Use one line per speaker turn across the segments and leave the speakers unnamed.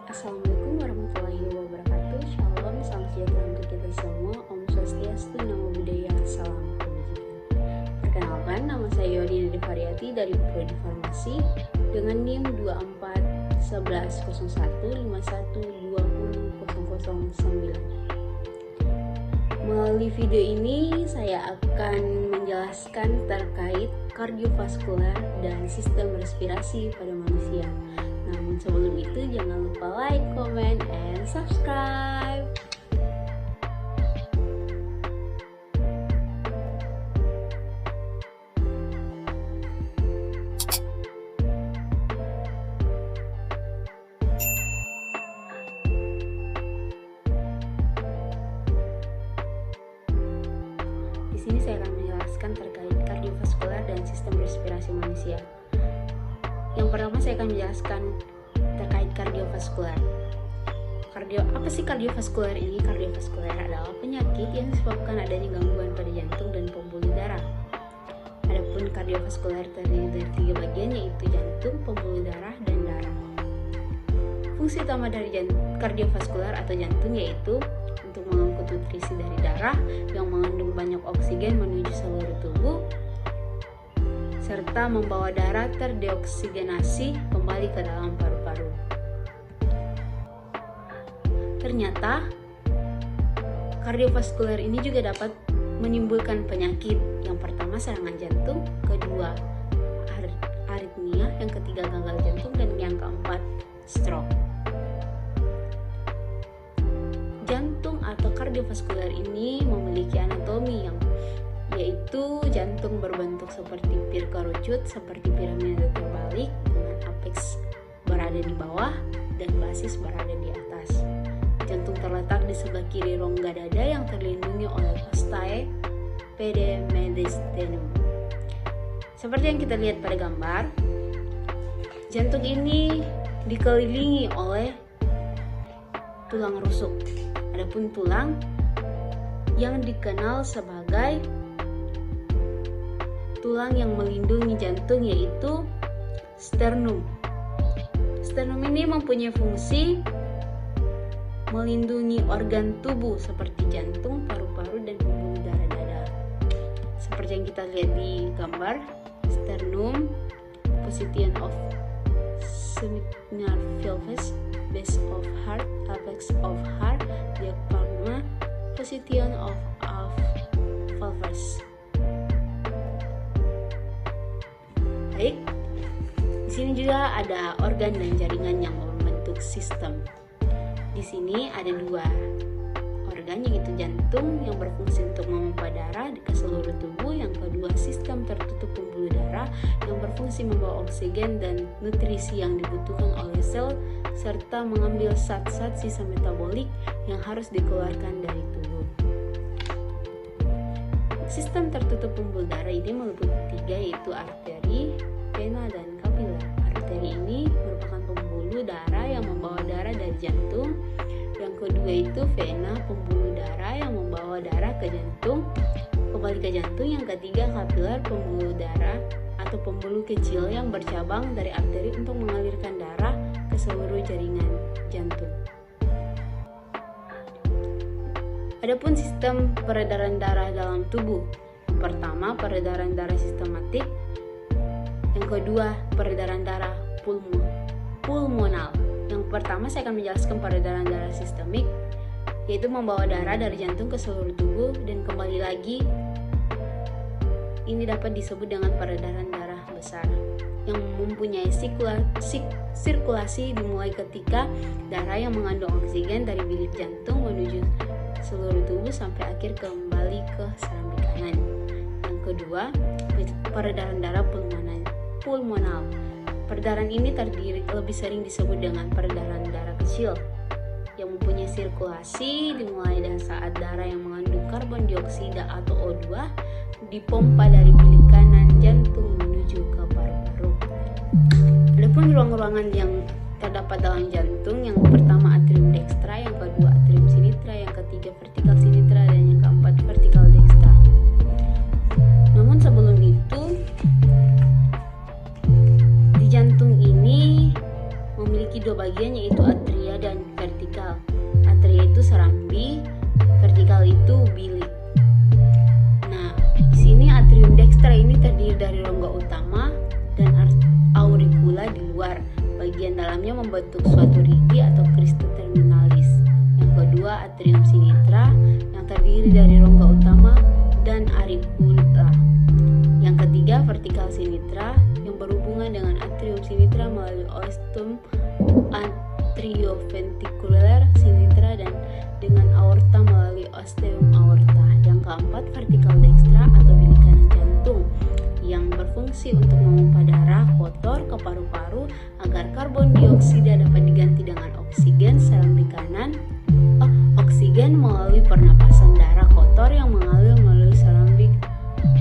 Assalamualaikum warahmatullahi wabarakatuh. Shalom, salam sejahtera untuk kita semua. Om Swastiastu, Namo Buddhaya, salam kebajikan. Perkenalkan, nama saya Yodi Variati dari Prodi Farmasi dengan NIM 24115151200009. Melalui video ini saya akan menjelaskan terkait kardiovaskular dan sistem respirasi pada manusia. Namun sebelum itu jangan lupa like, comment, and subscribe. Di sini saya akan menjelaskan terkait kardiovaskular dan sistem respirasi manusia. Yang pertama saya akan menjelaskan terkait kardiovaskular. Apa sih kardiovaskular ini? Kardiovaskular adalah penyakit yang disebabkan adanya gangguan pada jantung dan pembuluh darah. Adapun kardiovaskular terdiri dari 3 bagian, yaitu jantung, pembuluh darah, dan darah. Fungsi utama dari kardiovaskular atau jantung yaitu untuk mengangkut nutrisi dari darah yang mengandung banyak oksigen menuju seluruh tubuh, serta membawa darah terdeoksigenasi kembali ke dalam paru-paru. Ternyata, kardiovaskular ini juga dapat menimbulkan penyakit. Yang pertama serangan jantung, kedua aritmia, yang ketiga gagal jantung, dan yang keempat stroke. Jantung atau kardiovaskular ini memiliki anatomi yaitu jantung berbentuk seperti pir kerucut, seperti piramida terbalik, dengan apeks berada di bawah dan basis berada di atas. Jantung terletak di sebelah kiri rongga dada yang terlindungi oleh costae pede mediastinum. Seperti yang kita lihat pada gambar, jantung ini dikelilingi oleh tulang rusuk. Adapun tulang yang dikenal sebagai tulang yang melindungi jantung yaitu sternum. Sternum ini mempunyai fungsi melindungi organ tubuh seperti jantung, paru-paru, dan pembuluh darah dada. Seperti yang kita lihat di gambar, sternum, position of seminar pelvis, base of heart, apex of heart, diaphragma, position of pelvis. Baik, di sini juga ada organ dan jaringan yang membentuk sistem. Di sini ada 2 organ, yaitu jantung yang berfungsi untuk memompa darah ke seluruh tubuh, yang kedua sistem tertutup pembuluh darah yang berfungsi membawa oksigen dan nutrisi yang dibutuhkan oleh sel serta mengambil zat-zat sisa metabolik yang harus dikeluarkan dari tubuh. Sistem tertutup pembuluh darah ini meliputi 3, yaitu arteri, vena, dan kapiler. Arteri ini merupakan pembuluh darah yang membawa darah dari jantung. Yang kedua itu vena, pembuluh darah yang membawa darah ke jantung, kembali ke jantung. Yang ketiga kapiler, pembuluh darah atau pembuluh kecil yang bercabang dari arteri untuk mengalirkan darah ke seluruh jaringan jantung. Adapun sistem peredaran darah dalam tubuh. Yang pertama, peredaran darah sistematik. Yang kedua, peredaran darah pulmonal. Yang pertama saya akan menjelaskan peredaran darah sistemik, yaitu membawa darah dari jantung ke seluruh tubuh dan kembali lagi. Ini dapat disebut dengan peredaran darah besar yang mempunyai sirkulasi dimulai ketika darah yang mengandung oksigen dari bilik jantung menuju seluruh tubuh sampai akhir kembali ke serambi kanan. Yang kedua, peredaran darah pulmonal. Peredaran ini lebih sering disebut dengan peredaran darah kecil yang mempunyai sirkulasi dimulai dari saat darah yang mengandung karbon dioksida atau O2 dipompa dari bilik kanan jantung menuju ke paru-paru. Adapun ruang-ruangan yang terdapat dalam jantung, yang pertama atrium dextra, yang kedua atrium sinitra, yang ketiga vertikal sinitra, dan yang keempat vertikal dextra. Namun sebelum itu, di jantung ini memiliki 2 bagian, yaitu atria yaitu serambi, vertikal itu bilik. Nah, di sini atrium dextra ini terdiri dari rongga utama dan auricula di luar. Bagian dalamnya membentuk suatu rigi atau crista terminalis. Yang kedua, atrium sinitra yang terdiri dari rongga utama dan auricula. Yang ketiga, vertikal sinitra yang berhubungan dengan atrium sinitra melalui ostium atrioventricular sinitra dan dengan aorta melalui ostium aorta. Yang keempat, vertikal dextra atau bilik kanan jantung yang berfungsi untuk memompa darah kotor ke paru-paru agar karbon dioksida dapat diganti dengan oksigen serambi kanan. Oksigen melalui pernapasan darah kotor yang mengalir melalui serambi.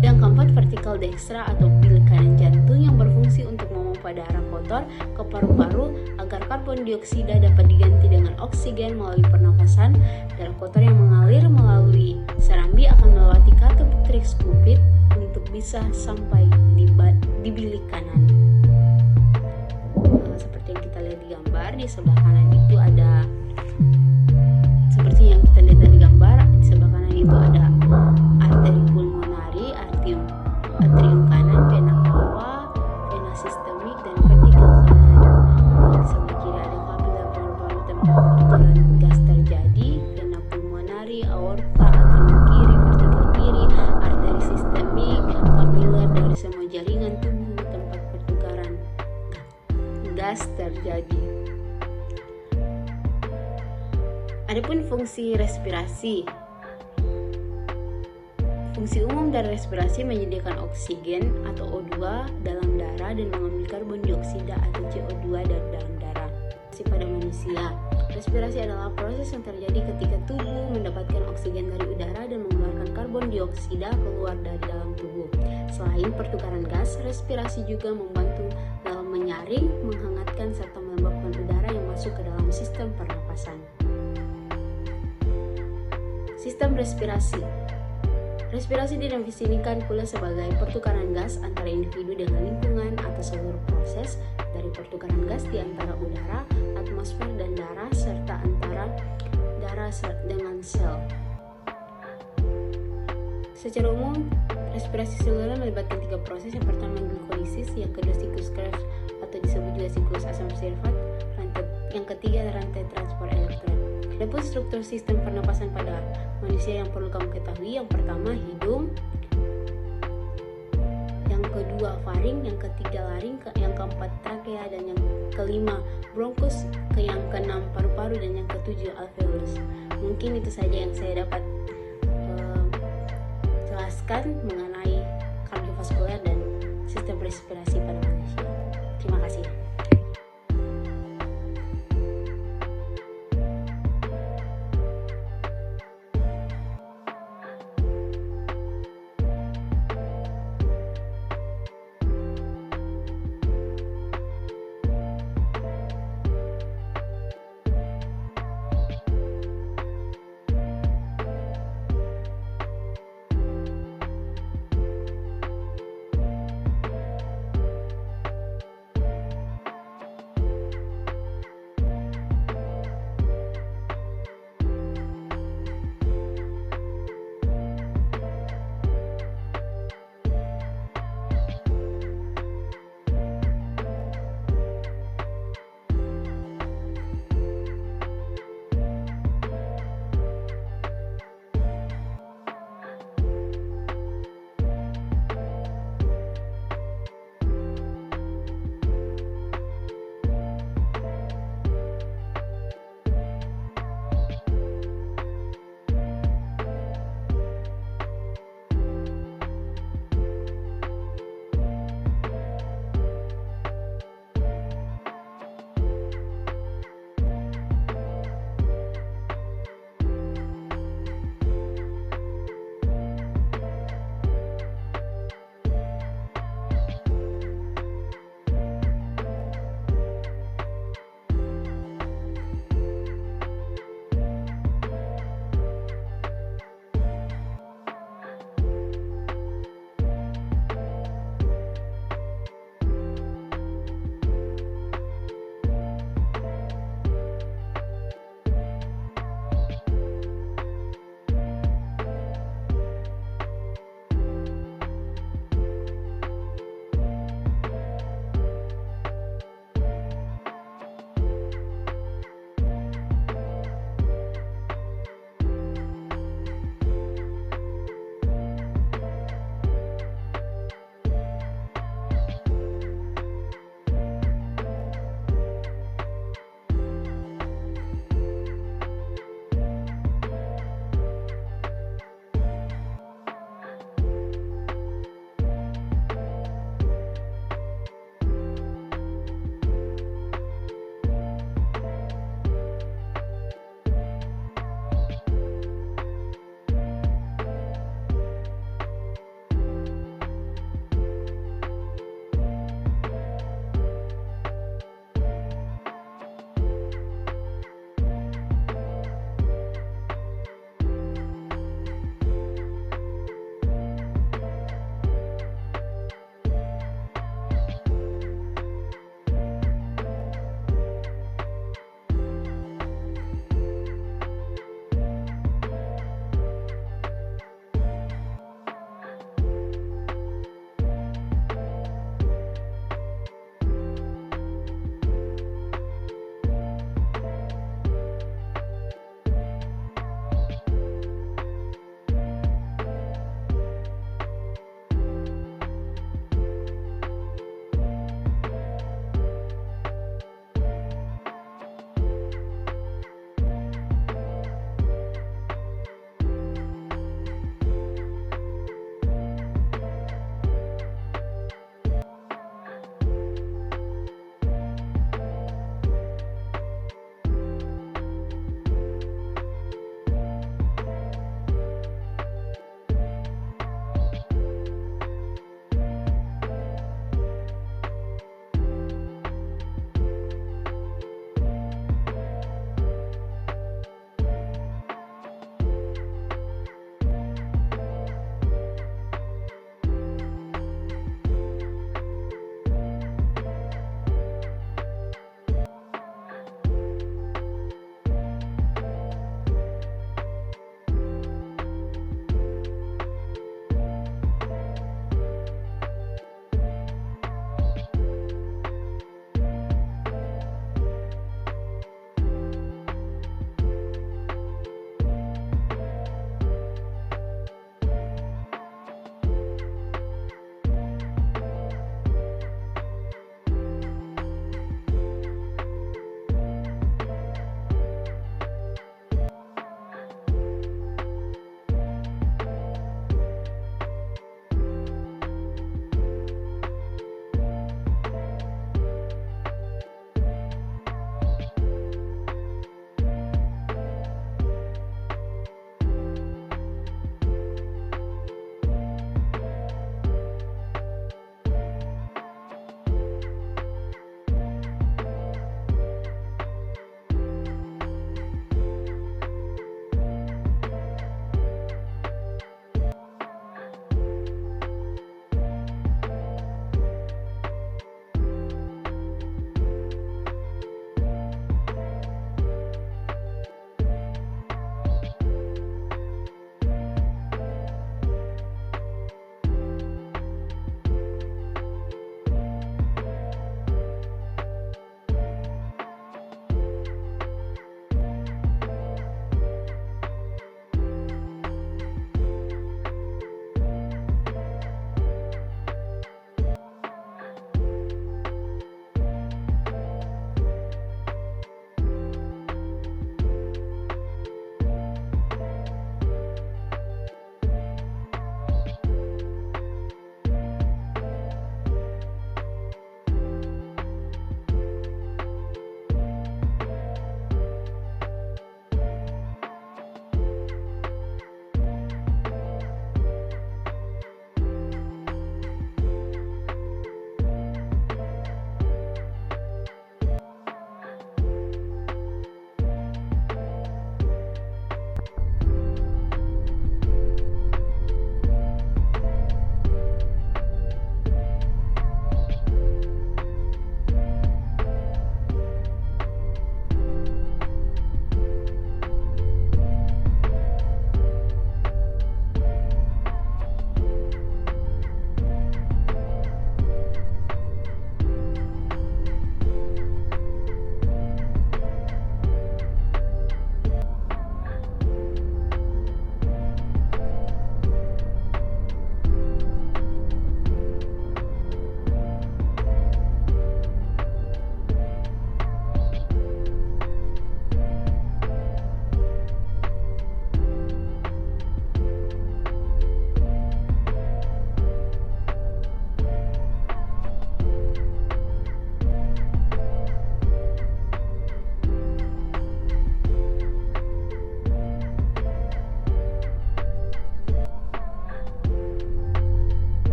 Yang keempat, vertikal dextra atau bilik kanan jantung yang berfungsi untuk memompa darah kotor ke paru-paru agar karbon dioksida dapat diganti dengan oksigen melalui pernapasan. Darah kotor yang mengalir melalui serambi akan melewati katup tricuspid untuk bisa sampai di bilik kanan. Seperti yang kita lihat di gambar, di sebelah kanan itu ada seperti yang kita lihat dari gambar, di sebelah kanan itu ada arteri pulmonari, atrium kanan, vena cava, vena sistemik, dan vertikal kanan. Di sebelah kiri ada kapiler paru-paru tempat pertukaran gas terjadi, vena pulmonari, aorta, atrium kiri, vertikal kiri, arteri sistemik, kapiler dari semua jaringan tubuh tempat pertukaran gas terjadi. Adapun fungsi respirasi. Fungsi umum dari respirasi menyediakan oksigen atau O2 dalam darah dan mengambil karbon dioksida atau CO2 dari dalam darah. Pada manusia, respirasi adalah proses yang terjadi ketika tubuh mendapatkan oksigen dari udara dan mengeluarkan karbon dioksida keluar dari dalam tubuh. Selain pertukaran gas, respirasi juga membantu dalam menyaring, menghangatkan, serta melembabkan udara yang masuk ke dalam sistem pernapasan. Sistem respirasi. Respirasi didefinisikan pula sebagai pertukaran gas antara individu dengan lingkungan atau seluruh proses dari pertukaran gas di antara udara, atmosfer, dan darah, serta antara darah dengan sel. Secara umum, respirasi seluler melibatkan 3 proses. Yang pertama glikolisis, yang kedua siklus Krebs atau disebut juga siklus asam sirfat, yang ketiga rantai transport elektron. Adapun struktur sistem pernapasan pada manusia yang perlu kamu ketahui, yang pertama hidung, yang kedua faring, yang ketiga laring, yang keempat trakea, dan yang kelima bronkus, yang keenam paru-paru, dan yang ketujuh alveolus. Mungkin itu saja yang saya dapat jelaskan mengenai kardiovaskuler dan sistem respirasi pada manusia. Terima kasih.